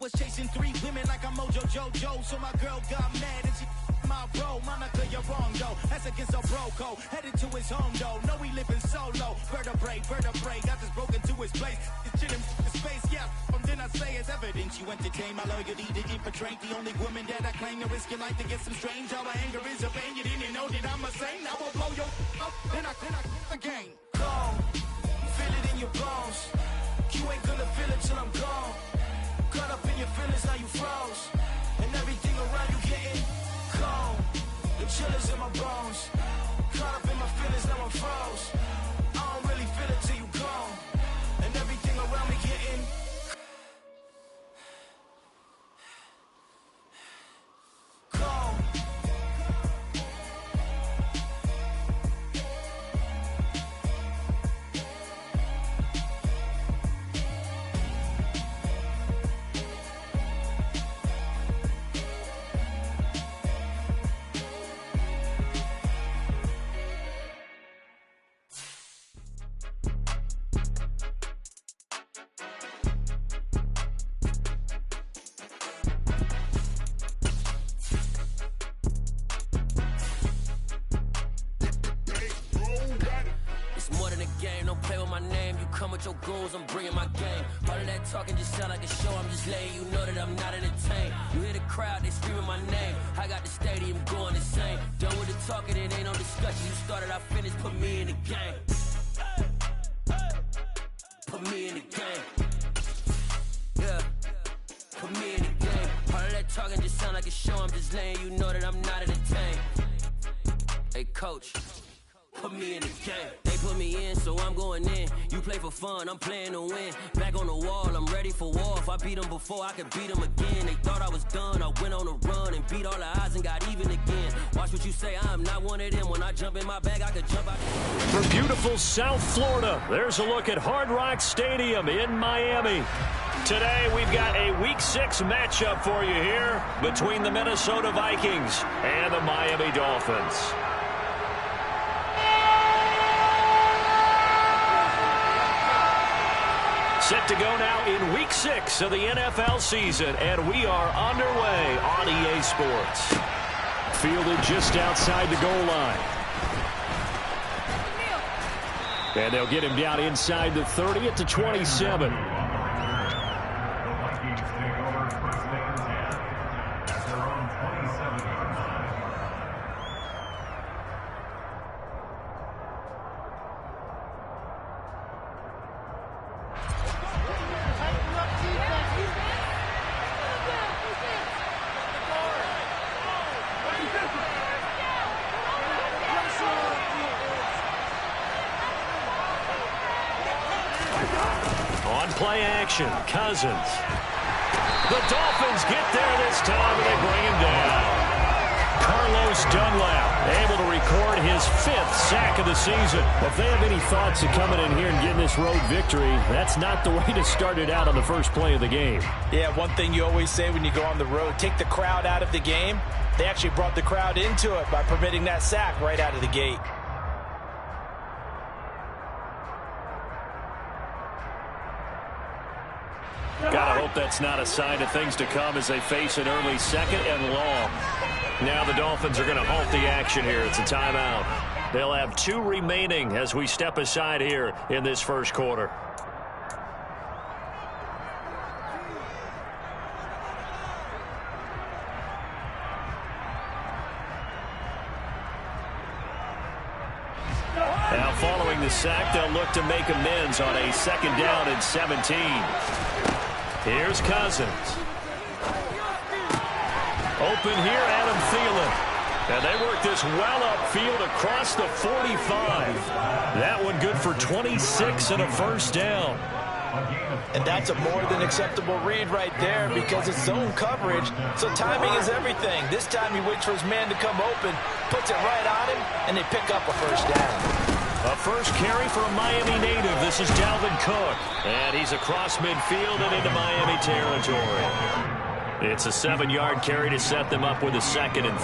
was chasing 3 women like I'm Mojo Jojo, so my girl got mad and she my bro. Monica, you're wrong though. That's against a bro code. Headed to his home though. No, he living solo. Vertebrae. Got this broken to his place. It's shit in his face, yeah. Then I say it's evidence you entertain my loyalty to infiltrate the only woman that I claim to risk your life to get some strange. All my anger is a pain. You didn't know that I'm a saint. I will blow your up. Then I again. Gone. Feel it in your bones. You ain't gonna feel it till I'm gone. Caught up in your feelings, now you froze. And everything around you getting cold. The chillers in my bones. Caught up in my feelings, now I'm froze. I don't really feel it till you gone. And everything around me getting cold. Your goals, I'm bringing my game. All of that talking just sound like a show. I'm just letting you know that I'm not entertained. You hear the crowd, they screaming my name. I got the stadium going insane. Done with the talking, it ain't no discussion. You started, I finished, put me in the game. Put me in the game. Yeah, put me in the game. All of that talking just sound like a show. I'm just letting you know that I'm not entertained. Hey, coach. Put me in the game. They put me in, so I'm going in. You play for fun, I'm playing to win. Back on the wall, I'm ready for war. If I beat them before, I could beat them again. They thought I was done, I went on a run and beat all the odds and got even again. Watch what you say, I'm not one of them. When I jump in my bag, I could jump out. From beautiful South Florida, there's a look at Hard Rock Stadium in Miami. Today, we've got a Week 6 matchup for you here between the Minnesota Vikings and the Miami Dolphins. Set to go now in Week 6 of the NFL season, and we are underway on EA Sports. Fielded just outside the goal line. And they'll get him down inside the 30 at the 27. Play action, Cousins. The Dolphins get there this time, and they bring him down. Carlos Dunlap able to record his 5th sack of the season. If they have any thoughts of coming in here and getting this road victory, that's not the way to start it out on the first play of the game. Yeah, one thing you always say when you go on the road, take the crowd out of the game. They actually brought the crowd into it by permitting that sack right out of the gate. Gotta hope that's not a sign of things to come as they face an early 2nd and long. Now the Dolphins are going to halt the action here. It's a timeout. They'll have 2 remaining as we step aside here in this first quarter. Now following the sack, they'll look to make amends on a 2nd down and 17. Here's Cousins. Open here, Adam Thielen. And they work this well upfield across the 45. That one good for 26 and a first down. And that's a more than acceptable read right there because it's zone coverage, so timing is everything. This time he waits for his man to come open, puts it right on him, and they pick up a first down. A first carry for a Miami native. This is Dalvin Cook. And he's across midfield and into Miami territory. It's a 7-yard carry to set them up with a 2nd and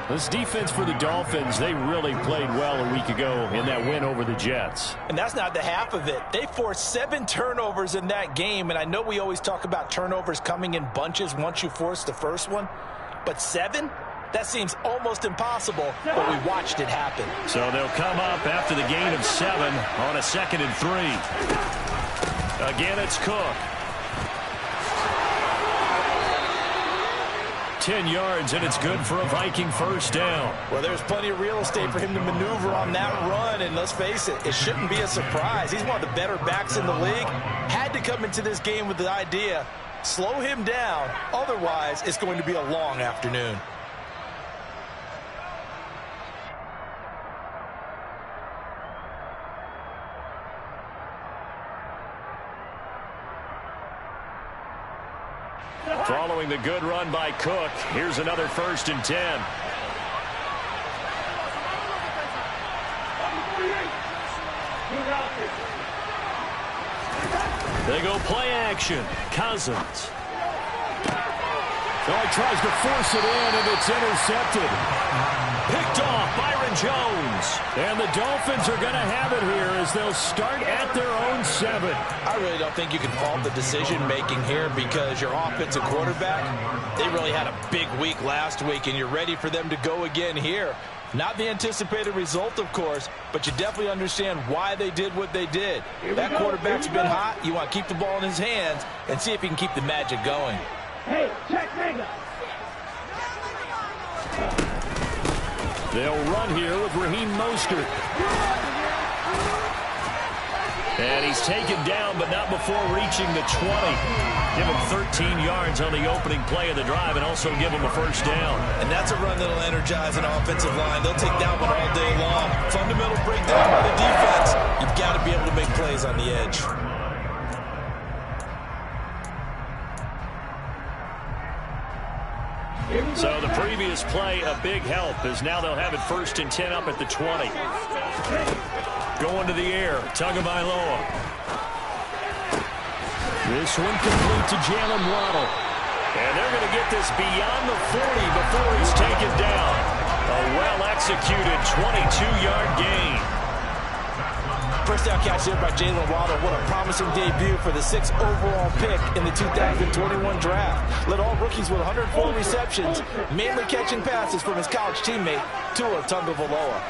3. This defense for the Dolphins, they really played well a week ago in that win over the Jets. And that's not the half of it. They forced 7 turnovers in that game, and I know we always talk about turnovers coming in bunches once you force the first one, but 7? That seems almost impossible, but we watched it happen. So they'll come up after the gain of 7 on a 2nd and 3. Again, it's Cook. 10 yards, and it's good for a Viking first down. Well, there's plenty of real estate for him to maneuver on that run, and let's face it, it shouldn't be a surprise. He's one of the better backs in the league. Had to come into this game with the idea, slow him down, otherwise it's going to be a long afternoon. Following the good run by Cook, here's another 1st and 10. They go play action. Cousins. Oh, he tries to force it in, and it's intercepted. Picked off, Byron Jones. And the Dolphins are going to have it here as they'll start at their own 7. I really don't think you can fault the decision-making here because your offensive quarterback, they really had a big week last week, and you're ready for them to go again here. Not the anticipated result, of course, but you definitely understand why they did what they did. That quarterback's been hot. You want to keep the ball in his hands and see if he can keep the magic going. Hey, check Mega. They'll run here with Raheem Mostert. And he's taken down, but not before reaching the 20. Give him 13 yards on the opening play of the drive and also give him a first down. And that's a run that'll energize an offensive line. They'll take that one all day long. Fundamental breakdown by the defense. You've got to be able to make plays on the edge. So the previous play, a big help, as now they'll have it 1st and 10 up at the 20. Going to the air, Tagovailoa. This one complete to Jalen Waddle. And they're going to get this beyond the 40 before he's taken down. A well-executed 22-yard gain. First down catch there by Jalen Waddle. What a promising debut for the 6th overall pick in the 2021 draft. Led all rookies with 104 receptions, mainly catching passes from his college teammate, Tua Tagovailoa.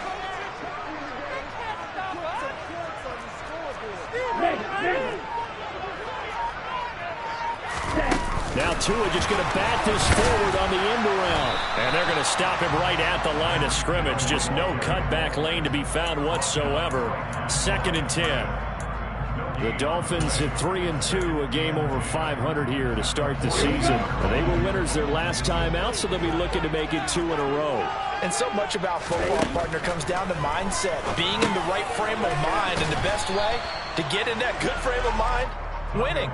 Now Tua just going to bat this forward on the end around. And they're going to stop him right at the line of scrimmage. Just no cutback lane to be found whatsoever. 2nd and 10. The Dolphins at 3-2, a game over 500 here to start the season. They were winners their last time out, so they'll be looking to make it 2 in a row. And so much about football, partner, comes down to mindset. Being in the right frame of mind, and the best way to get in that good frame of mind, winning.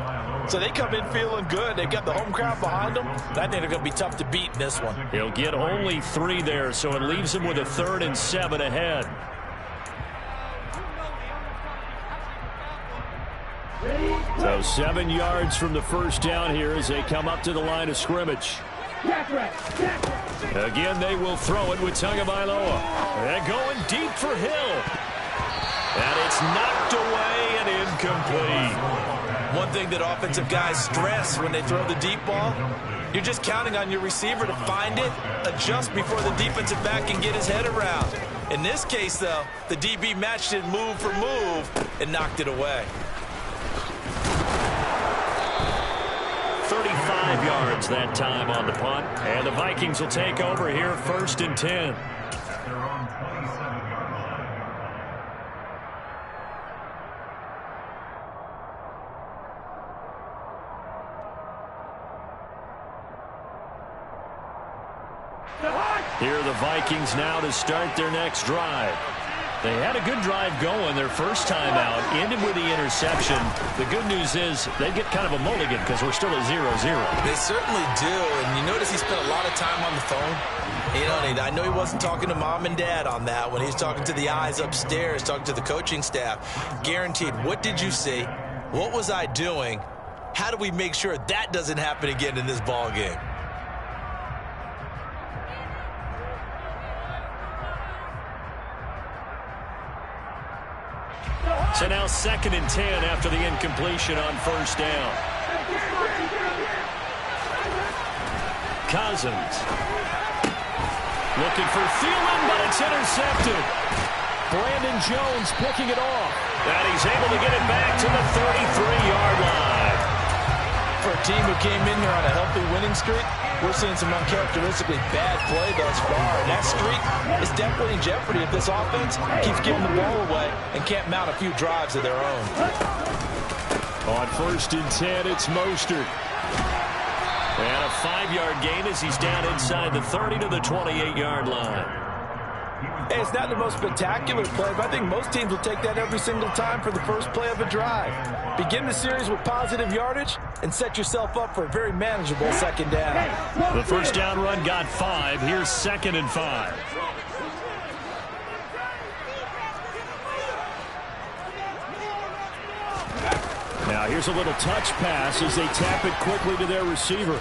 So they come in feeling good. They've got the home crowd behind them. I think they're going to be tough to beat in this one. He'll get only 3 there, so it leaves him with a 3rd and 7 ahead. So 7 yards from the first down here as they come up to the line of scrimmage. Again, they will throw it with Tagovailoa. And going deep for Hill. And it's knocked away and incomplete. One thing that offensive guys stress when they throw the deep ball, you're just counting on your receiver to find it, adjust before the defensive back can get his head around. In this case, though, the DB matched it move for move and knocked it away. 35 yards that time on the punt. And the Vikings will take over here 1st and 10. Here are the Vikings now to start their next drive. They had a good drive going their first time out, ended with the interception. The good news is they get kind of a mulligan because we're still at 0-0. They certainly do, and you notice he spent a lot of time on the phone. You know, I know he wasn't talking to mom and dad on that when he was talking to the eyes upstairs, talking to the coaching staff. Guaranteed, what did you see? What was I doing? How do we make sure that doesn't happen again in this ball game? So now 2nd and 10 after the incompletion on first down. Cousins. Looking for Thielen, but it's intercepted. Brandon Jones picking it off. And he's able to get it back to the 33-yard line. For a team who came in here on a healthy winning streak, we're seeing some uncharacteristically bad play thus far. And that streak is definitely in jeopardy if this offense keeps giving the ball away and can't mount a few drives of their own. On 1st and 10, it's Mostert. And a 5-yard gain as he's down inside the 30 to the 28-yard line. Hey, it's not the most spectacular play, but I think most teams will take that every single time for the first play of a drive. Begin the series with positive yardage and set yourself up for a very manageable 2nd down. The first down run got 5. Here's 2nd and 5. Now here's a little touch pass as they tap it quickly to their receiver.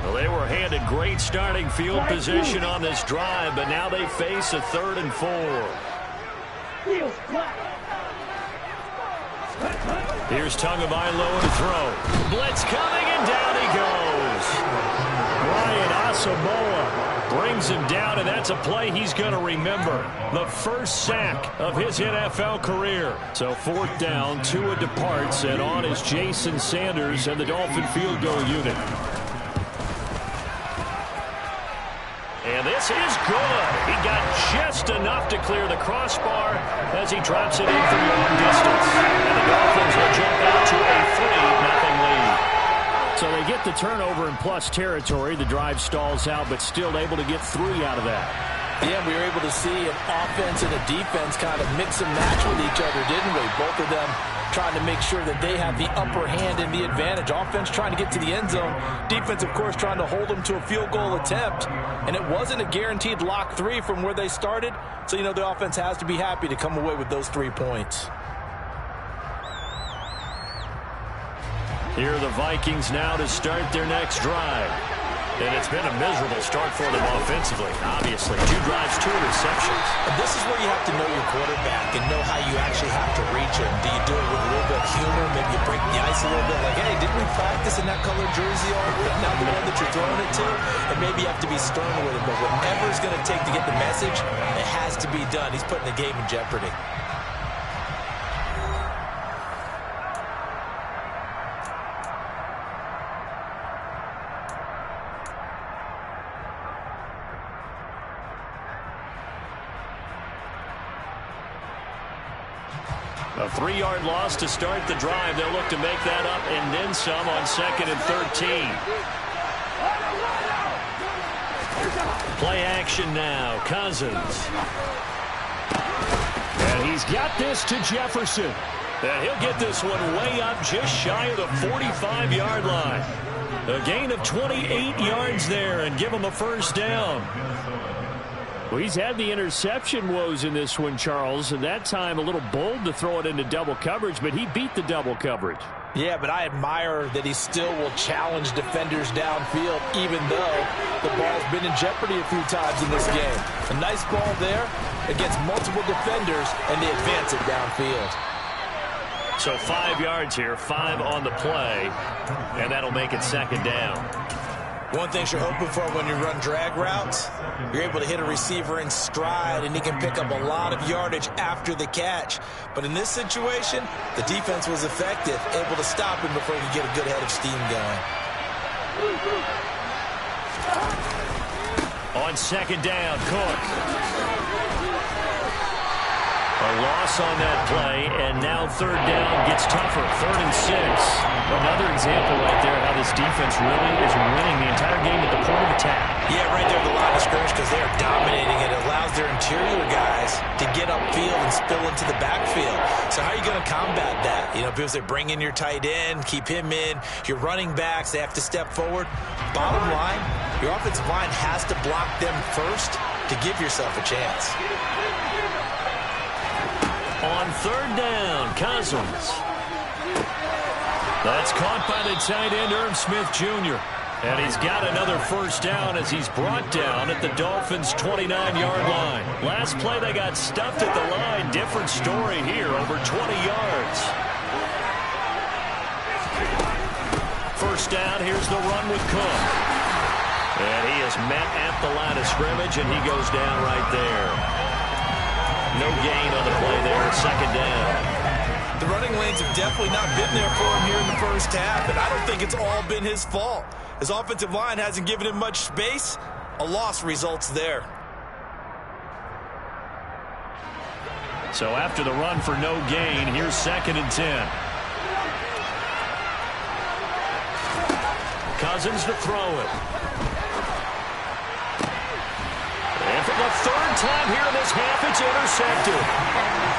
Well, they were handed great starting field position on this drive, but now they face a 3rd and 4. Here's Tagovailoa to throw. Blitz coming, and down he goes. Brian Asamoah brings him down, and that's a play he's going to remember. The first sack of his NFL career. So 4th down, Tua departs, and on is Jason Sanders and the Dolphin field goal unit. And this is good. He got just enough to clear the crossbar as he drops it in from long distance. And the Dolphins will jump out to a 3-0 lead. So they get the turnover in plus territory. The drive stalls out, but still able to get 3 out of that. Yeah, we were able to see an offense and a defense kind of mix and match with each other, didn't we? Both of them trying to make sure that they have the upper hand and the advantage. Offense trying to get to the end zone. Defense, of course, trying to hold them to a field goal attempt. And it wasn't a guaranteed lock 3 from where they started. So, you know, the offense has to be happy to come away with those 3 points. Here are the Vikings now to start their next drive. And it's been a miserable start for them offensively, obviously. 2 drives, 2 interceptions. And this is where you have to know your quarterback and know how you actually have to reach him. Do you do it with a little bit of humor? Maybe you break the ice a little bit. Like, hey, didn't we practice in that colored jersey all week? Not the one that you're throwing it to? And maybe you have to be stern with him. But whatever it's going to take to get the message, it has to be done. He's putting the game in jeopardy. A 3-yard loss to start the drive. They'll look to make that up and then some on 2nd and 13. Play action now. Cousins. And he's got this to Jefferson. And he'll get this one way up just shy of the 45-yard line. A gain of 28 yards there and give him a first down. Well, he's had the interception woes in this one, Charles, and that time a little bold to throw it into double coverage, but he beat the double coverage. Yeah, but I admire that he still will challenge defenders downfield, even though the ball's been in jeopardy a few times in this game. A nice ball there against multiple defenders, and they advance it downfield. So 5 yards here, 5 on the play, and that'll make it 2nd down. One thing you're hoping for when you run drag routes, you're able to hit a receiver in stride, and he can pick up a lot of yardage after the catch. But in this situation, the defense was effective, able to stop him before he could get a good head of steam going. On 2nd down, Cook. A loss on that play, and now third down gets tougher. 3rd and 6. Another example right there how this defense really is winning the entire game at the point of attack. Yeah, right there at the line of scrimmage because they are dominating it. It allows their interior guys to get upfield and spill into the backfield. So how are you going to combat that? You know, because they bring in your tight end, keep him in. Your running backs, they have to step forward. Bottom line, your offensive line has to block them first to give yourself a chance. On 3rd down, Cousins. That's caught by the tight end, Irv Smith Jr. And he's got another first down as he's brought down at the Dolphins' 29-yard line. Last play, they got stuffed at the line. Different story here, over 20 yards. First down, here's the run with Cook. And he is met at the line of scrimmage, and he goes down right there. No gain on the play there, 2nd down. The running lanes have definitely not been there for him here in the first half, and I don't think it's all been his fault. His offensive line hasn't given him much space. A loss results there. So after the run for no gain, here's 2nd and 10. Cousins to throw it. And for the 3rd time here in this half, it's intercepted.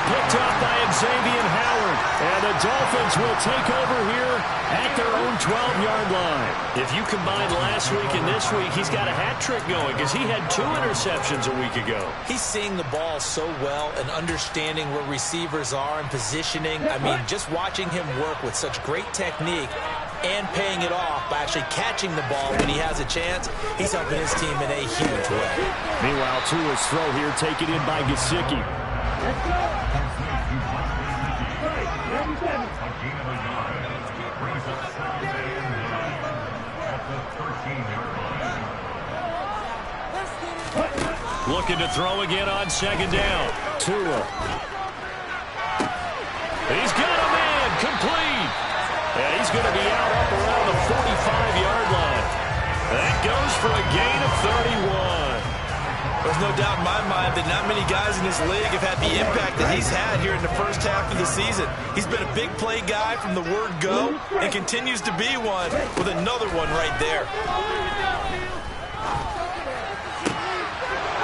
Picked up by Xavier Howard. And the Dolphins will take over here at their own 12-yard line. If you combine last week and this week, he's got a hat trick going because he had 2 interceptions a week ago. He's seeing the ball so well and understanding where receivers are and positioning. I mean, just watching him work with such great technique and paying it off by actually catching the ball when he has a chance, he's helping his team in a huge way. Meanwhile, Tua's throw here taken in by Gesicki. Looking to throw again on 2nd down. Tua. He's got a man complete. And he's going to be out up around the 45-yard line. That goes for a gain of 31. There's no doubt in my mind that not many guys in this league have had the impact that he's had here in the first half of the season. He's been a big play guy from the word go and continues to be one with another one right there.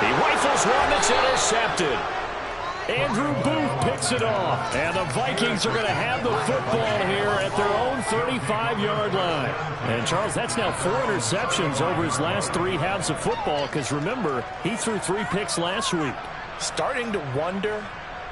He rifles one that's intercepted. Andrew Booth picks it off. And the Vikings are going to have the football here at their own 35-yard line. And, Charles, that's now 4 interceptions over his last 3 halves of football because, remember, he threw 3 picks last week. Starting to wonder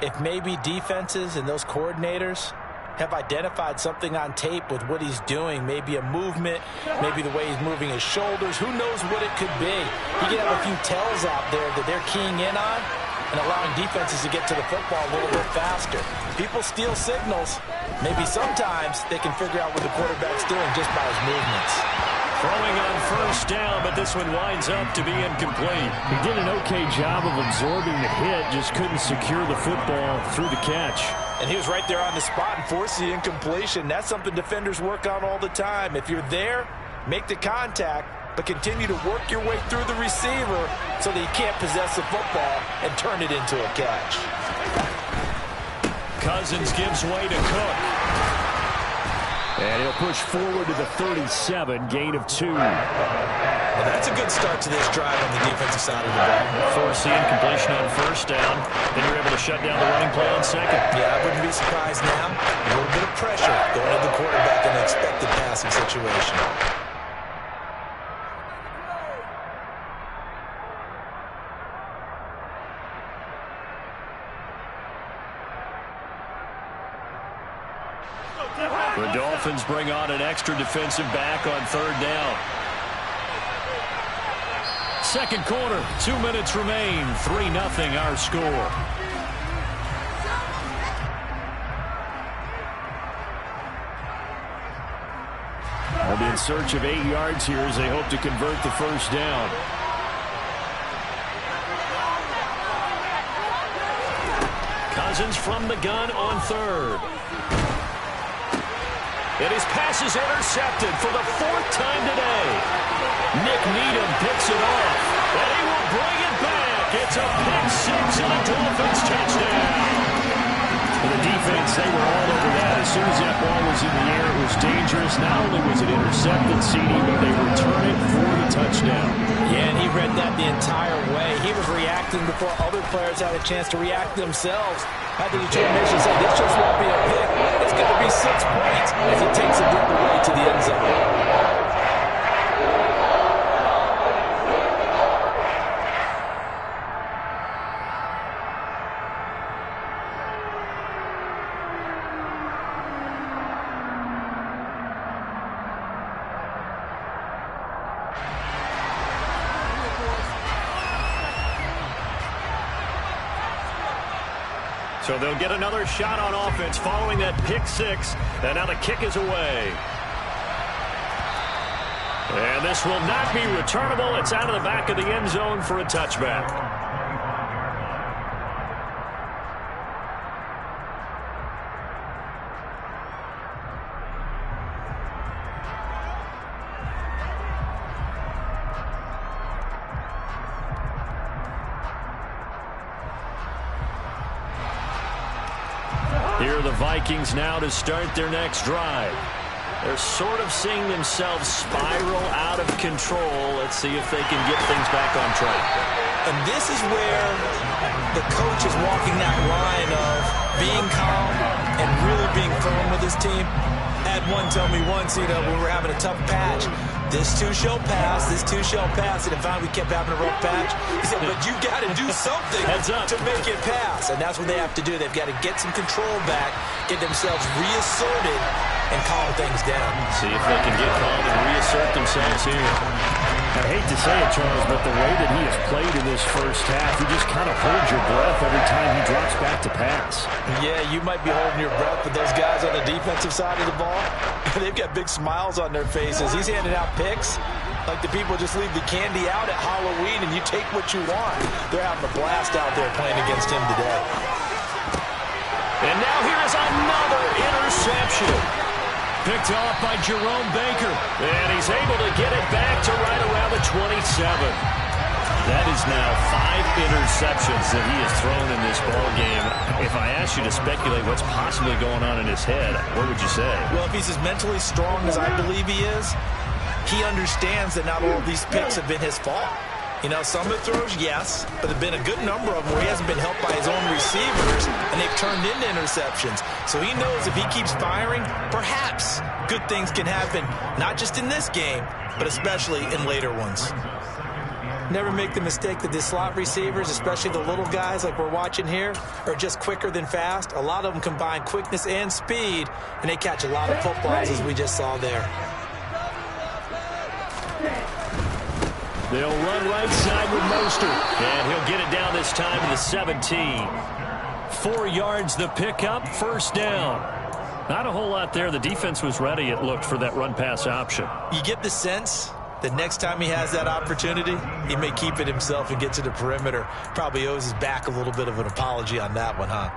if maybe defenses and those coordinators have identified something on tape with what he's doing. Maybe a movement, maybe the way he's moving his shoulders. Who knows what it could be? You can have a few tells out there that they're keying in on and allowing defenses to get to the football a little bit faster. People steal signals. Maybe sometimes they can figure out what the quarterback's doing just by his movements. Throwing on first down, but this one winds up to be incomplete. He did an okay job of absorbing the hit, just couldn't secure the football through the catch. And he was right there on the spot and forced the incompletion. That's something defenders work on all the time. If you're there, make the contact, but continue to work your way through the receiver so that he can't possess the football and turn it into a catch. Cousins gives way to Cook. And he'll push forward to the 37, gain of 2. Well, that's a good start to this drive on the defensive side of the ball. Force the incompletion on first down. Then you're able to shut down the running play on 2nd. Yeah, I wouldn't be surprised now. A little bit of pressure going to the quarterback in an expected passing situation. The Dolphins bring on an extra defensive back on 3rd down. 2nd quarter, 2 minutes remain. 3-0 our score. They'll be in search of 8 yards here as they hope to convert the first down. Cousins from the gun on 3rd. And his pass is intercepted for the 4th time today. Nick Needham picks it off. And he will bring it back. It's a pick 6 and a Dolphins touchdown. defense, they were all over that. As soon as that ball was in the air, it was dangerous. Not only was it intercepted, CD, but they return it for the touchdown. Yeah, and he read that the entire way. He was reacting before other players had a chance to react themselves. Had the determination to say, this just won't be a pick. It's going to be 6 points as he takes it away to the end zone. So they'll get another shot on offense following that pick 6. And now the kick is away. And this will not be returnable. It's out of the back of the end zone for a touchback. Here are the Vikings now to start their next drive. They're sort of seeing themselves spiral out of control. Let's see if they can get things back on track. And this is where the coach is walking that line of being calm and really being firm with his team. I had one tell me once, when we were having a tough patch, this too shall pass, this too shall pass. And finally we kept having a rough patch. He said, but you got to do something to make it pass. And that's what they have to do. They've got to get some control back, get themselves reasserted, and calm things down. See if they can get calm and reassert themselves here. I hate to say it, Charles, but the way that he has played in this first half, you just kind of hold your breath every time he drops back to pass. Yeah, you might be holding your breath, but those guys on the defensive side of the ball, they've got big smiles on their faces. He's handing out picks like the people just leave the candy out at Halloween and you take what you want. They're having a blast out there playing against him today. And now here is another interception. Picked off by Jerome Baker. And he's able to get it back to right around the 27. That is now 5 interceptions that he has thrown in this ball game. If I asked you to speculate what's possibly going on in his head, what would you say? Well, if he's as mentally strong as I believe he is, he understands that not all of these picks have been his fault. Some of the throws, yes, but there have been a good number of them where he hasn't been helped by his own receivers, and they've turned into interceptions. So he knows if he keeps firing, perhaps good things can happen, not just in this game, but especially in later ones. Never make the mistake that the slot receivers, especially the little guys like we're watching here, are just quicker than fast. A lot of them combine quickness and speed, and they catch a lot of footballs, as we just saw there. They'll run right side with Mostert. And he'll get it down this time to the 17. 4 yards the pickup, first down. Not a whole lot there. The defense was ready, it looked, for that run-pass option. You get the sense that next time he has that opportunity, he may keep it himself and get to the perimeter. Probably owes his back a little bit of an apology on that one, huh?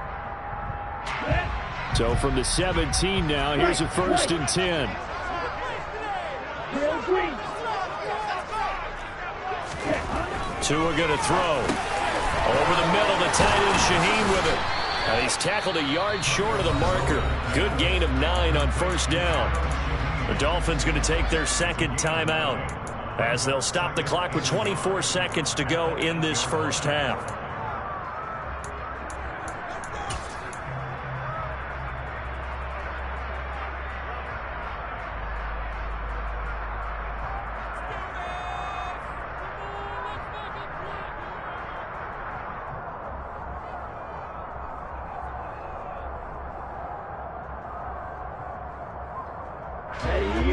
So from the 17 now, here's a 1st and 10. Tua going to throw. Over the middle, the tight end Shaheen with it. He's tackled a yard short of the marker. Good gain of 9 on first down. The Dolphins going to take their second timeout as they'll stop the clock with 24 seconds to go in this first half.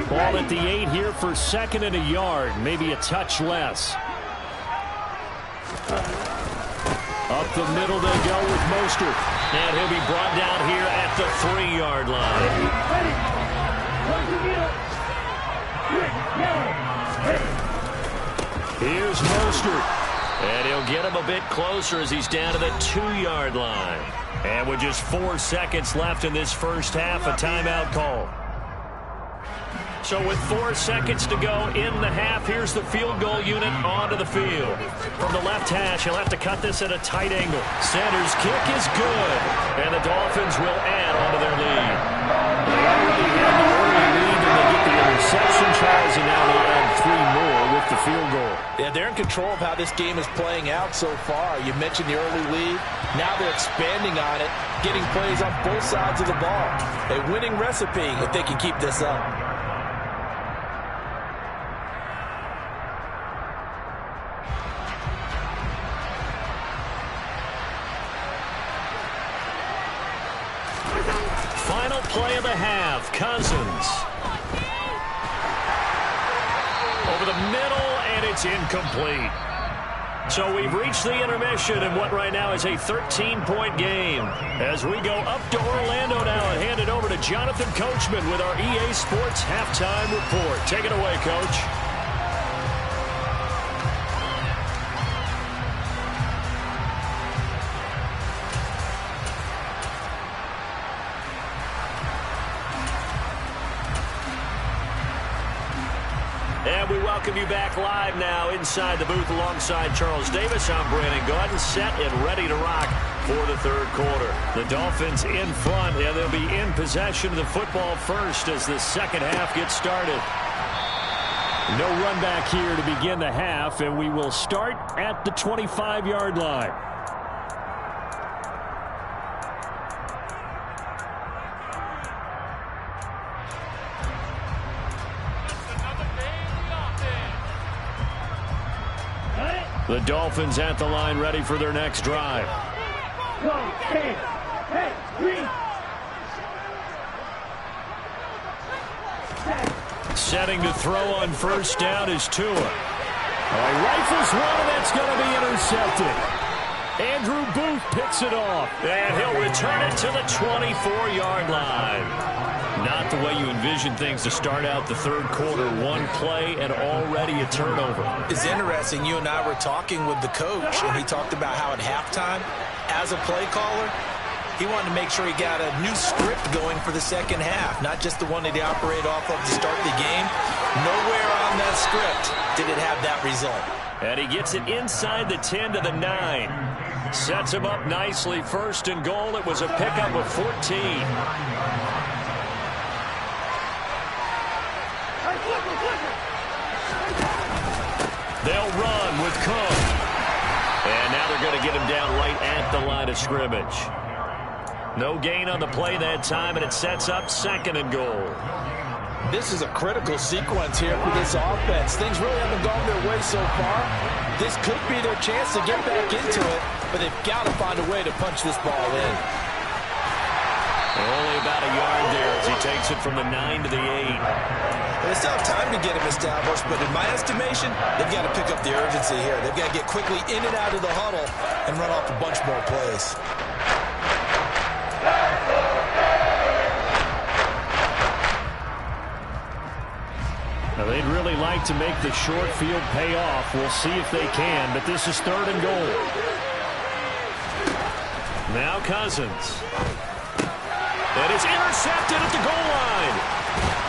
Ball at the 8 here for 2nd and a yard, maybe a touch less. Up the middle they go with Mostert. And he'll be brought down here at the 3-yard line. Here's Mostert. And he'll get him a bit closer as he's down to the 2-yard line. And with just 4 seconds left in this first half, a timeout call. So with 4 seconds to go in the half, here's the field goal unit onto the field. From the left hash, he'll have to cut this at a tight angle. Center's kick is good, and the Dolphins will add onto their lead. They already had the early lead, and they get the interception, Charles, and now they add 3 more with the field goal. Yeah, they're in control of how this game is playing out so far. You mentioned the early lead. Now they're expanding on it, getting plays on both sides of the ball. A winning recipe if they can keep this up. Final play of the half, Cousins. Over the middle, and it's incomplete. So we've reached the intermission in what right now is a 13-point game. As we go up to Orlando now and hand it over to Jonathan Coachman with our EA Sports Halftime Report. Take it away, Coach. And we welcome you back live now inside the booth alongside Charles Davis. I'm Brandon Gaudin, set and ready to rock for the third quarter. The Dolphins in front, and they'll be in possession of the football first as the second half gets started. No run back here to begin the half, and we will start at the 25-yard line. The Dolphins at the line, ready for their next drive. Go, hey, green. Setting to throw on first down is Tua. Rifles one, and that's going to be intercepted. Andrew Booth picks it off, and he'll return it to the 24-yard line. Not the way you envision things to start out the third quarter. One play and already a turnover. It's interesting. You and I were talking with the coach, and he talked about how at halftime, as a play caller, he wanted to make sure he got a new script going for the second half, not just the one that he operated off of to start the game. Nowhere on that script did it have that result. And he gets it inside the 10 to the 9. Sets him up nicely. First and goal. It was a pickup of 14. They'll run with Cook. And now they're going to get him down right at the line of scrimmage. No gain on the play that time, and it sets up second and goal. This is a critical sequence here for this offense. Things really haven't gone their way so far. This could be their chance to get back into it, but they've got to find a way to punch this ball in. Only about a yard there as he takes it from the 9 to the 8. They still have time to get him established, but in my estimation, they've got to pick up the urgency here. They've got to get quickly in and out of the huddle and run off a bunch more plays. Now they'd really like to make the short field pay off. We'll see if they can, but this is third and goal. Now Cousins. And it's intercepted at the goal line.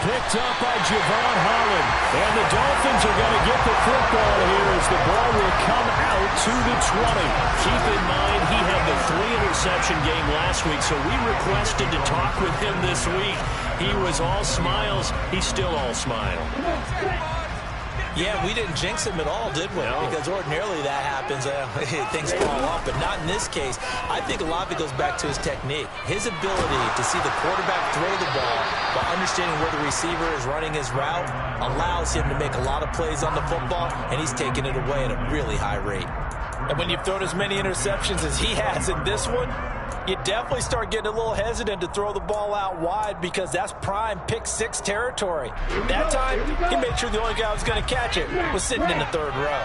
Picked up by Javon Holland. And the Dolphins are going to get the football here as the ball will come out to the 20. Keep in mind he had the 3-interception game last week, so we requested to talk with him this week. He was all smiles. He's still all smile. Yeah, we didn't jinx him at all, did we? No. Because ordinarily that happens. Things fall off, but not in this case. I think a lot of it goes back to his technique. His ability to see the quarterback throw the ball while understanding where the receiver is running his route allows him to make a lot of plays on the football, and he's taking it away at a really high rate. And when you've thrown as many interceptions as he has in this one, you definitely start getting a little hesitant to throw the ball out wide because that's prime pick six territory. That time, he made sure the only guy who was going to catch it was sitting in the third row.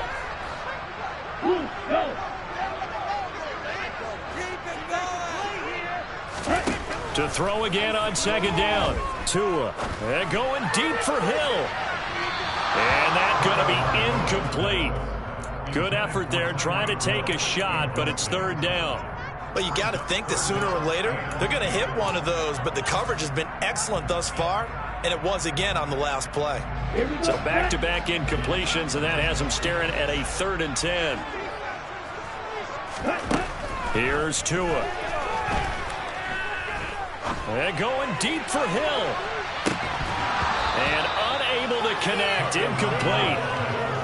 To throw again on second down. Tua. And going deep for Hill. And that's going to be incomplete. Good effort there trying to take a shot, but it's third down. Well, you got to think that sooner or later they're going to hit one of those, but the coverage has been excellent thus far, and it was again on the last play. So back-to-back incompletions, and that has them staring at a 3rd and 10. Here's Tua. And going deep for Hill. And unable to connect. Incomplete.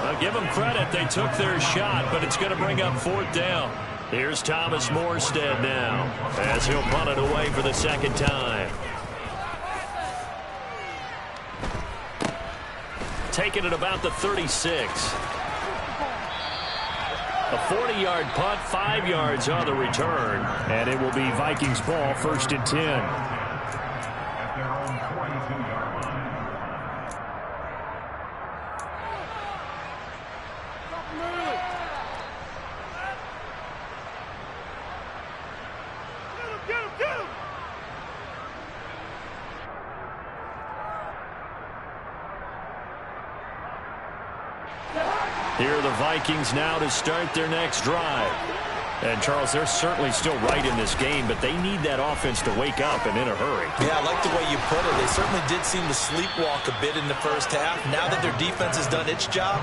I'll give them credit. They took their shot, but it's going to bring up 4th down. Here's Thomas Morstead now as he'll punt it away for the 2nd time. Taking it about the 36. A 40-yard punt, 5 yards on the return. And it will be Vikings ball, 1st and 10. Here are the Vikings now to start their next drive. And, Charles, they're certainly still right in this game, but they need that offense to wake up and in a hurry. Yeah, I like the way you put it. They certainly did seem to sleepwalk a bit in the first half. Now that their defense has done its job,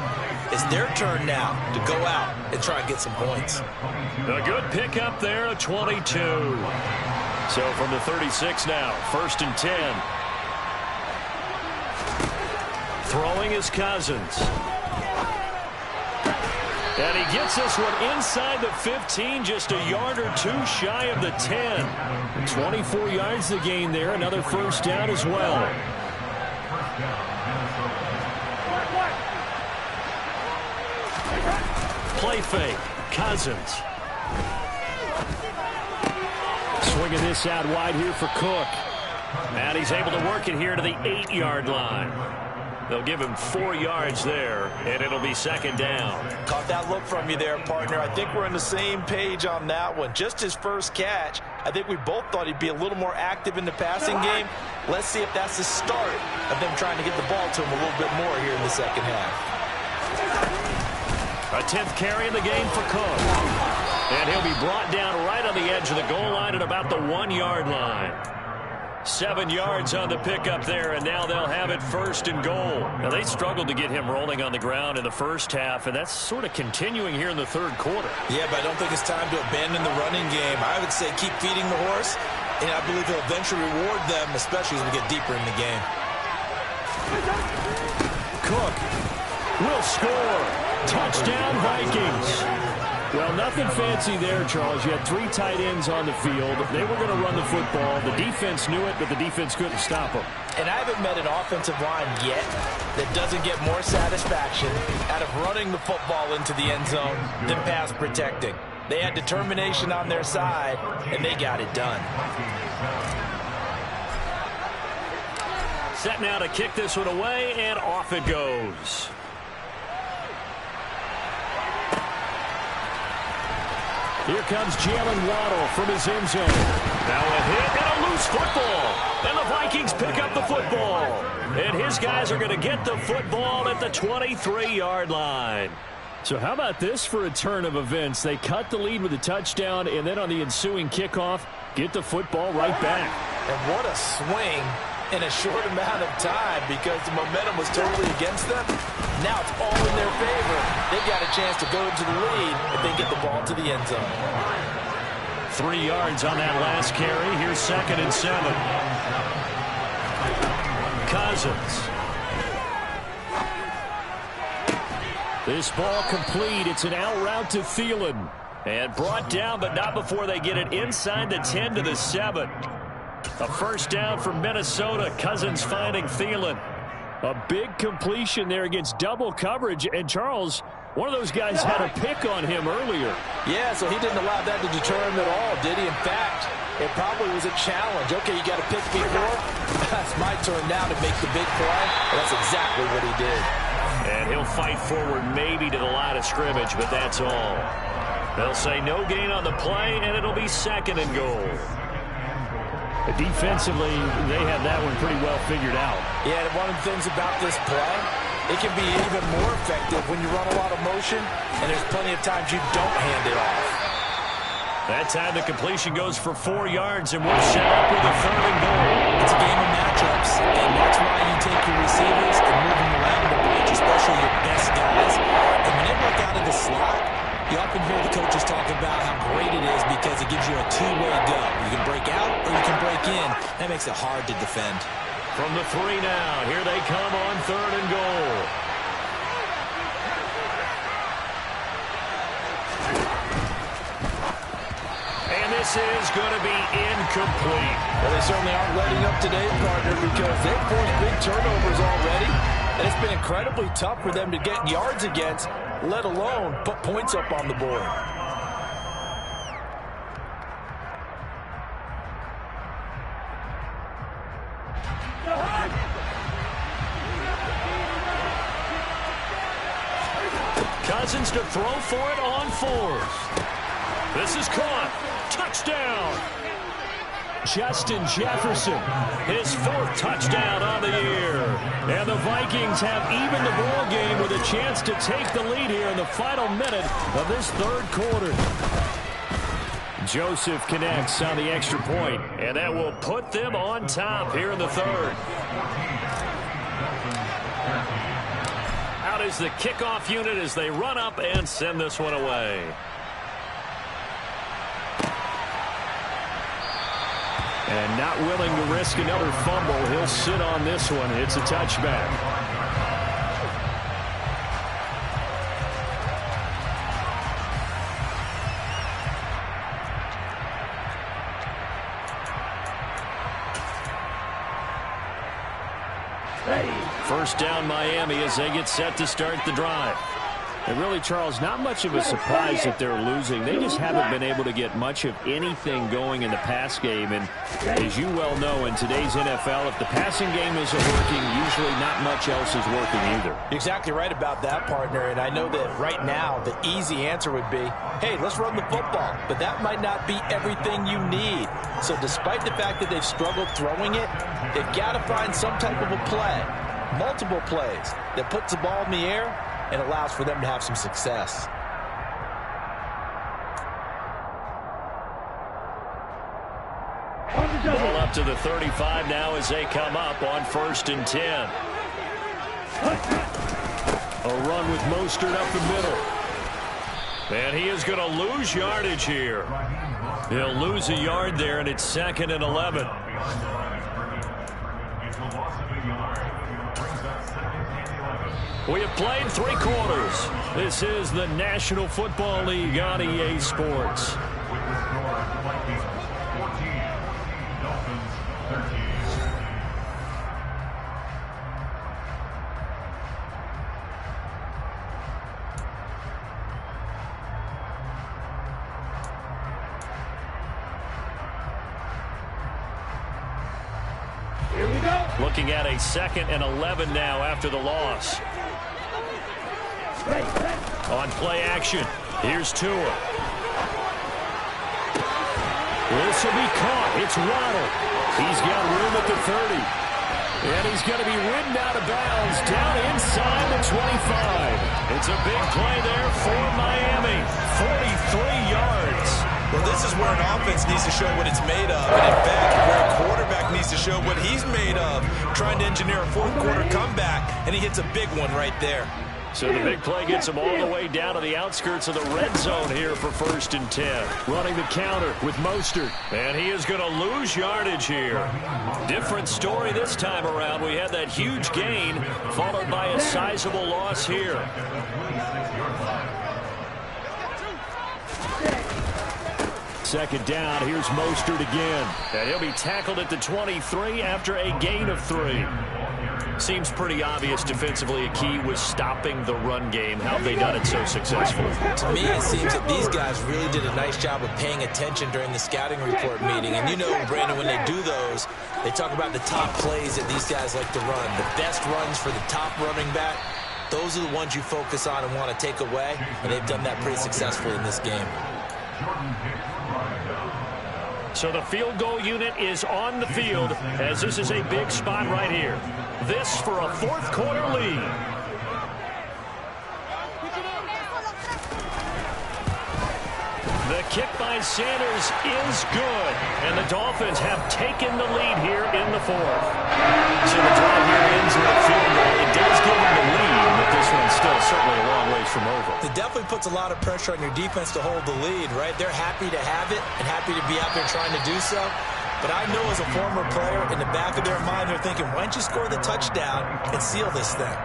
it's their turn now to go out and try and get some points. A good pickup there, a 22. So from the 36 now, 1st and 10. Throwing is Cousins. And he gets this one inside the 15, just a yard or 2 shy of the 10. 24 yards to gain there, another 1st down as well. Play fake, Cousins. Swinging this out wide here for Cook. And he's able to work it here to the 8-yard line. They'll give him 4 yards there, and it'll be 2nd down. Caught that look from you there, partner. I think we're on the same page on that one. Just his first catch. I think we both thought he'd be a little more active in the passing game. Let's see if that's the start of them trying to get the ball to him a little bit more here in the 2nd half. A 10th carry in the game for Cook. And he'll be brought down right on the edge of the goal line at about the 1-yard line. 7 yards on the pickup there, and now they'll have it 1st and goal. Now, they struggled to get him rolling on the ground in the first half, and that's sort of continuing here in the 3rd quarter. Yeah, but I don't think it's time to abandon the running game. I would say keep feeding the horse, and I believe he'll eventually reward them, especially as we get deeper in the game. Cook will score. Touchdown, Vikings. Well, nothing fancy there, Charles. You had 3 tight ends on the field. They were going to run the football. The defense knew it, but the defense couldn't stop them. And I haven't met an offensive line yet that doesn't get more satisfaction out of running the football into the end zone than pass protecting. They had determination on their side, and they got it done. Set now to kick this one away, and off it goes. Here comes Jalen Waddle from his end zone. Now a hit and a loose football. And the Vikings pick up the football. And his guys are going to get the football at the 23-yard line. So how about this for a turn of events? They cut the lead with a touchdown, and then on the ensuing kickoff, get the football right back. And what a swing in a short amount of time, because the momentum was totally against them. Now it's all in their favor. They've got a chance to go into the lead if they get the ball to the end zone. 3 yards on that last carry. Here's 2nd and 7. Cousins. This ball complete. It's an out route to Thielen. And brought down, but not before they get it inside the 10 to the 7. A 1st down for Minnesota. Cousins finding Thielen. A big completion there against double coverage. And Charles, one of those guys had a pick on him earlier. Yeah, so he didn't allow that to deter him at all, did he? In fact, it probably was a challenge. Okay, you got a pick before. That's my turn now to make the big play. And that's exactly what he did. And he'll fight forward maybe to the line of scrimmage, but that's all. They'll say no gain on the play, and it'll be 2nd and goal. Defensively, they have that one pretty well figured out. Yeah, and one of the things about this play, it can be even more effective when you run a lot of motion, and there's plenty of times you don't hand it off. That time the completion goes for 4 yards, and we're set up with a 3rd and goal. It's a game of matchups, and that's why you take your receivers and move them around a bunch, especially your best guys. And when they work out of the slot, you often hear the coaches talk about how great it is because it gives you a two-way go. You can break out or you can break in. That makes it hard to defend. From the 3 now, here they come on 3rd and goal. And this is going to be incomplete. Well, they certainly aren't letting up today, partner, because they've forced big turnovers already. And it's been incredibly tough for them to get yards against, let alone put points up on the board. Cousins to throw for it on 4th. This is caught. Touchdown. Justin Jefferson, his 4th touchdown on the year. And the Vikings have evened the ball game with a chance to take the lead here in the final minute of this 3rd quarter. Joseph connects on the extra point, and that will put them on top here in the 3rd. Out is the kickoff unit as they run up and send this one away. And not willing to risk another fumble, he'll sit on this one. It's a touchback. First down Miami as they get set to start the drive. And really, Charles, not much of a surprise that they're losing. They just haven't been able to get much of anything going in the pass game. And as you well know, in today's NFL, if the passing game isn't working, usually not much else is working either. You're exactly right about that, partner. And I know that right now the easy answer would be, hey, let's run the football. But that might not be everything you need. So despite the fact that they've struggled throwing it, they've got to find some type of a play, multiple plays, that puts the ball in the air and allows for them to have some success. Ball up to the 35 now as they come up on 1st and 10. A run with Mostert up the middle. And he is going to lose yardage here. He'll lose a yard there, and it's 2nd and 11. We have played 3 quarters. This is the National Football League on EA Sports. Here we go. Looking at a 2nd and 11 now after the loss. On play action, here's Tua. This will be caught. It's Waddle. He's got room at the 30. And he's going to be ridden out of bounds down inside the 25. It's a big play there for Miami. 43 yards. Well, this is where an offense needs to show what it's made of. And in fact, where a quarterback needs to show what he's made of. Trying to engineer a 4th quarter comeback, and he hits a big one right there. So the big play gets him all the way down to the outskirts of the red zone here for 1st and 10. Running the counter with Mostert. And he is going to lose yardage here. Different story this time around. We had that huge gain followed by a sizable loss here. Second down, here's Mostert again. And he'll be tackled at the 23 after a gain of 3. Seems pretty obvious defensively a key was stopping the run game. How have they done it so successfully? To me, it seems that these guys really did a nice job of paying attention during the scouting report meeting. And you know, Brandon, when they do those, they talk about the top plays that these guys like to run. The best runs for the top running back, those are the ones you focus on and want to take away. And they've done that pretty successfully in this game. So the field goal unit is on the field as this is a big spot right here. This for a 4th quarter lead. The kick by Sanders is good, and the Dolphins have taken the lead here in the fourth. So the drive here ends with a field goal. It does give them the lead, but this one's still certainly a long ways from over. It definitely puts a lot of pressure on your defense to hold the lead, right? They're happy to have it and happy to be out there trying to do so. But I know as a former player, in the back of their mind, they're thinking, why don't you score the touchdown and seal this thing?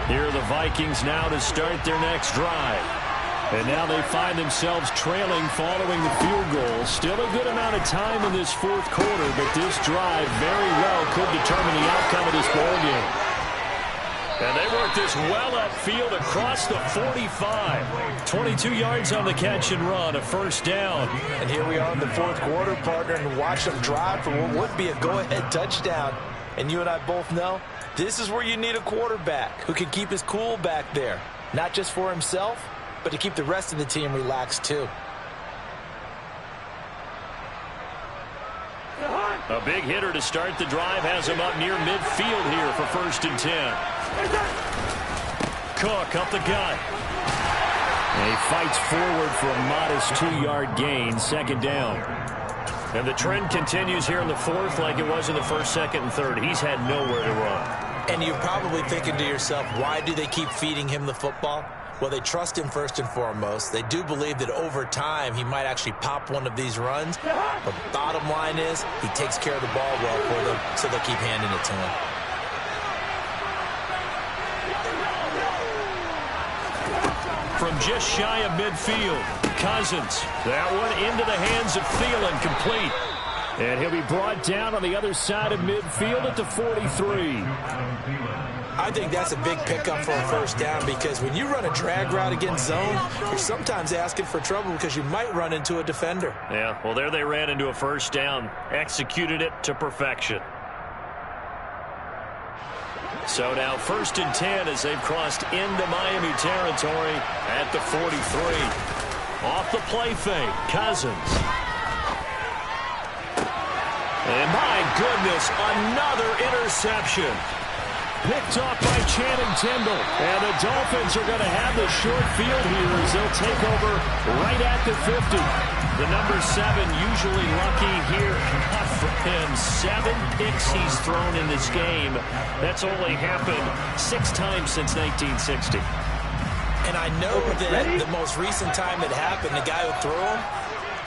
Here are the Vikings now to start their next drive. And now they find themselves trailing following the field goal. Still a good amount of time in this fourth quarter, but this drive very well could determine the outcome of this ballgame. And they work this well upfield across the 45. 22 yards on the catch and run, a first down. And here we are in the fourth quarter, partner, and watch them drive for what would be a go-ahead touchdown. And you and I both know this is where you need a quarterback who can keep his cool back there. Not just for himself, but to keep the rest of the team relaxed too. A big hitter to start the drive has him up near midfield here for 1st and 10. Cook up the gut. And he fights forward for a modest 2-yard gain, 2nd down. And the trend continues here in the fourth like it was in the first, 2nd, and 3rd. He's had nowhere to run. And you're probably thinking to yourself, why do they keep feeding him the football? Well, they trust him first and foremost. They do believe that over time he might actually pop one of these runs. But the bottom line is he takes care of the ball well for them, so they'll keep handing it to him. From just shy of midfield, Cousins. That one into the hands of Thielen, complete. And he'll be brought down on the other side of midfield at the 43. I think that's a big pickup for a first down because when you run a drag route against zone, you're sometimes asking for trouble because you might run into a defender. Yeah, well, there they ran into a first down, executed it to perfection. So now 1st and 10 as they've crossed into Miami territory at the 43. Off the play fake, Cousins. And my goodness, another interception. Picked off by Channing Tindall. And the Dolphins are going to have the short field here as they'll take over right at the 50. The number 7 usually lucky here. Not for him. 7 picks he's thrown in this game. That's only happened 6 times since 1960. And I know that the most recent time it happened, the guy who threw him,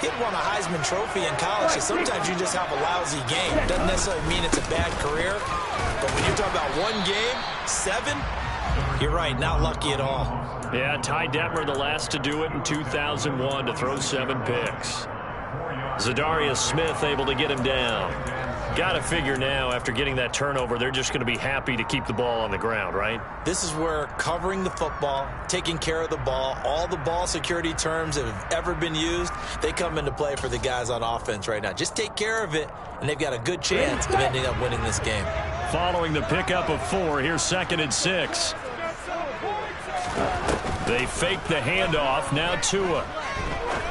he'd won a Heisman Trophy in college, so sometimes you just have a lousy game. Doesn't necessarily mean it's a bad career, but when you talk about one game, 7, you're right, not lucky at all. Yeah, Ty Detmer, the last to do it in 2001, to throw 7 picks. Zadarius Smith able to get him down. Got to figure now, after getting that turnover, they're just going to be happy to keep the ball on the ground, right? This is where covering the football, taking care of the ball, all the ball security terms that have ever been used, they come into play for the guys on offense right now. Just take care of it, and they've got a good chance of ending up winning this game. Following the pickup of 4, here's 2nd and 6. They fake the handoff, now Tua.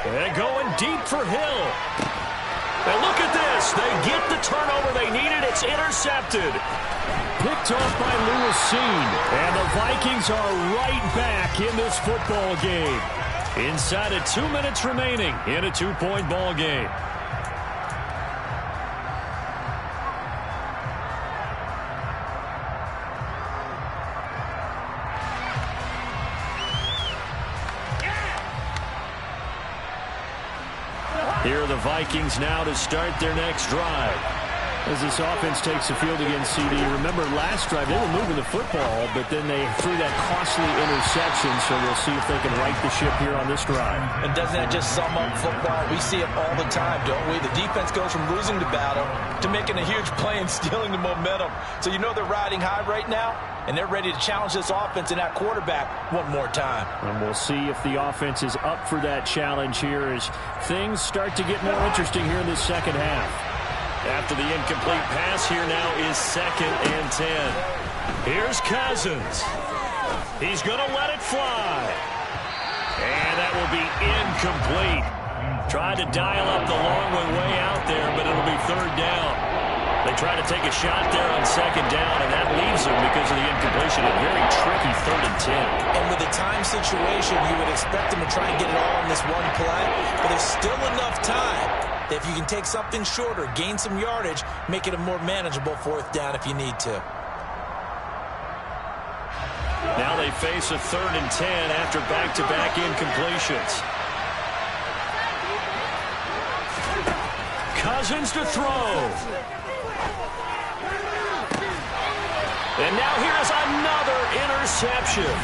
And going deep for Hill. And look at this. They get the turnover they needed. It's intercepted. Picked off by Lewis Cine. And the Vikings are right back in this football game. Inside of 2 minutes remaining in a 2-point ball game. Here are the Vikings now to start their next drive. As this offense takes the field against CD, remember last drive they were moving the football, but then they threw that costly interception, so we'll see if they can right the ship here on this drive. And doesn't that just sum up football? We see it all the time, don't we? The defense goes from losing the battle to making a huge play and stealing the momentum. So you know they're riding high right now, and they're ready to challenge this offense and that quarterback one more time. And we'll see if the offense is up for that challenge here as things start to get more interesting here in the second half. After the incomplete pass, here now is 2nd and 10. Here's Cousins. He's going to let it fly. And that will be incomplete. Tried to dial up the long one way out there, but it'll be third down. They try to take a shot there on second down, and that leaves them because of the incompletion. A very tricky 3rd and 10. And with the time situation, you would expect them to try and get it all in this one play, but there's still enough time that if you can take something shorter, gain some yardage, make it a more manageable 4th down if you need to. Now they face a 3rd and 10 after back-to-back incompletions. Cousins to throw. And now here's another interception.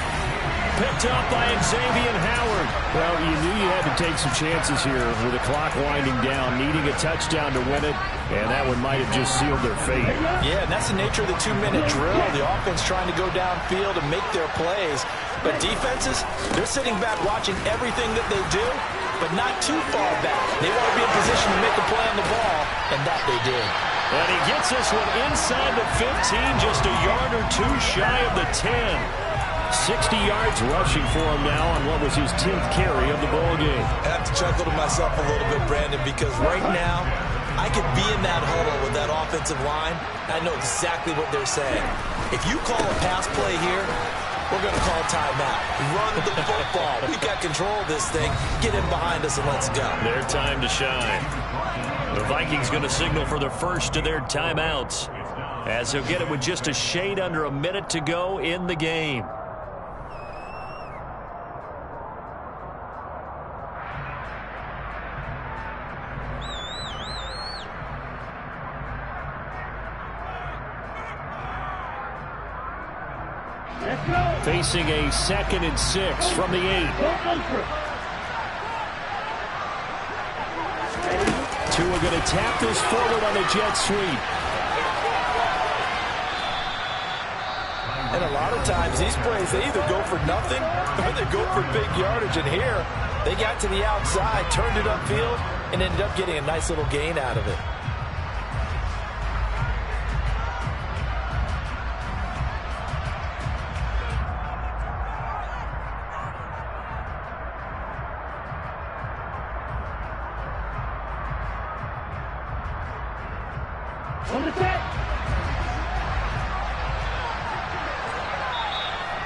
Picked up by Xavier Howard. Well, you knew you had to take some chances here with the clock winding down, needing a touchdown to win it, and that one might have just sealed their fate. Yeah, and that's the nature of the 2-minute drill. The offense trying to go downfield and make their plays. But defenses, they're sitting back watching everything that they do, but not too far back. They want to be in position to make a play on the ball, and that they did. And he gets this one inside the 15, just a yard or two shy of the 10. 60 yards rushing for him now on what was his 10th carry of the ball game. I have to chuckle to myself a little bit, Brandon, because right now I could be in that huddle with that offensive line. I know exactly what they're saying. If you call a pass play here, we're going to call timeout. Run the football. We've got control of this thing. Get in behind us and let's go. Their time to shine. The Vikings going to signal for the first of their timeouts, as he'll get it with just a shade under a minute to go in the game. Facing a 2nd and 6 from the 8. Tua going to tap this forward on a jet sweep. And a lot of times these plays, they either go for nothing or they go for big yardage. And here, they got to the outside, turned it upfield, and ended up getting a nice little gain out of it.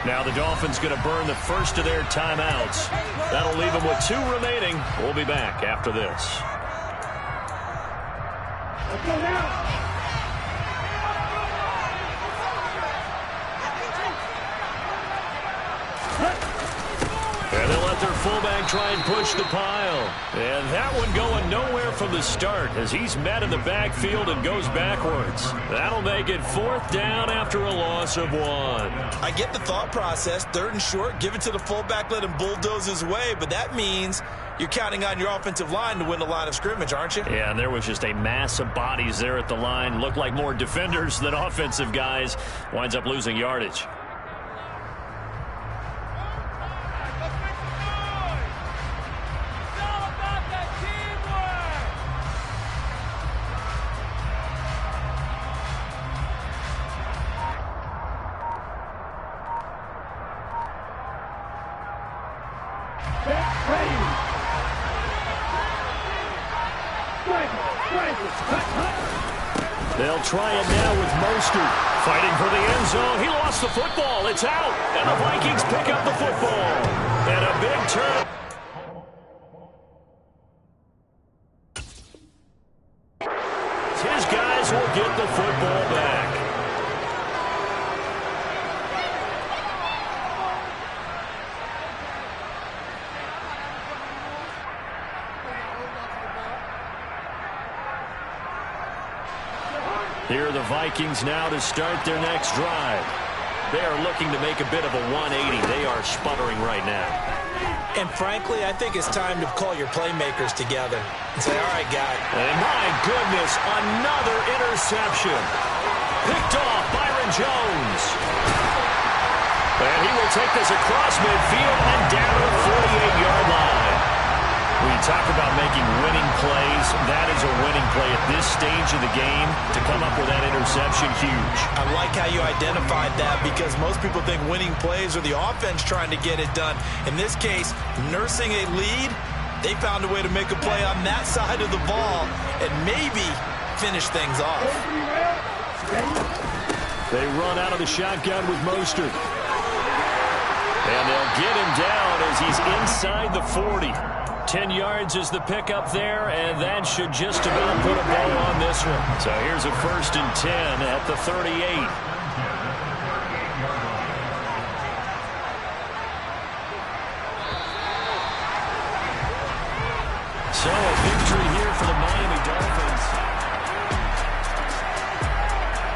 Now the Dolphins going to burn the first of their timeouts. That'll leave them with 2 remaining. We'll be back after this. Let's go now. And they'll let their fullback try and push the pile. And that one going nowhere from the start as he's met in the backfield and goes backwards. That'll make it 4th down after a loss of 1. I get the thought process. 3rd and short, give it to the fullback, let him bulldoze his way. But that means you're counting on your offensive line to win the line of scrimmage, aren't you? Yeah, and there was just a mass of bodies there at the line. Looked like more defenders than offensive guys. Winds up losing yardage. They'll try it now with Mostert. Fighting for the end zone. He lost the football. It's out. And the Vikings pick up the football. And a big turn. His guys will get the football back. Here are the Vikings now to start their next drive. They are looking to make a bit of a 180. They are sputtering right now. And frankly, I think it's time to call your playmakers together and say, all right, guy. And my goodness, another interception. Picked off Byron Jones. And he will take this across midfield and down to the 48-yard line. When you talk about making winning plays, that is a winning play at this stage of the game. To come up with that interception, huge. I like how you identified that because most people think winning plays are the offense trying to get it done. In this case, nursing a lead They found a way to make a play on that side of the ball and maybe finish things off. They run out of the shotgun with Mostert. And they'll get him down as he's inside the 40. 10 yards is the pickup there, and that should just about put a bow on this one. So here's a 1st and 10 at the 38. So a victory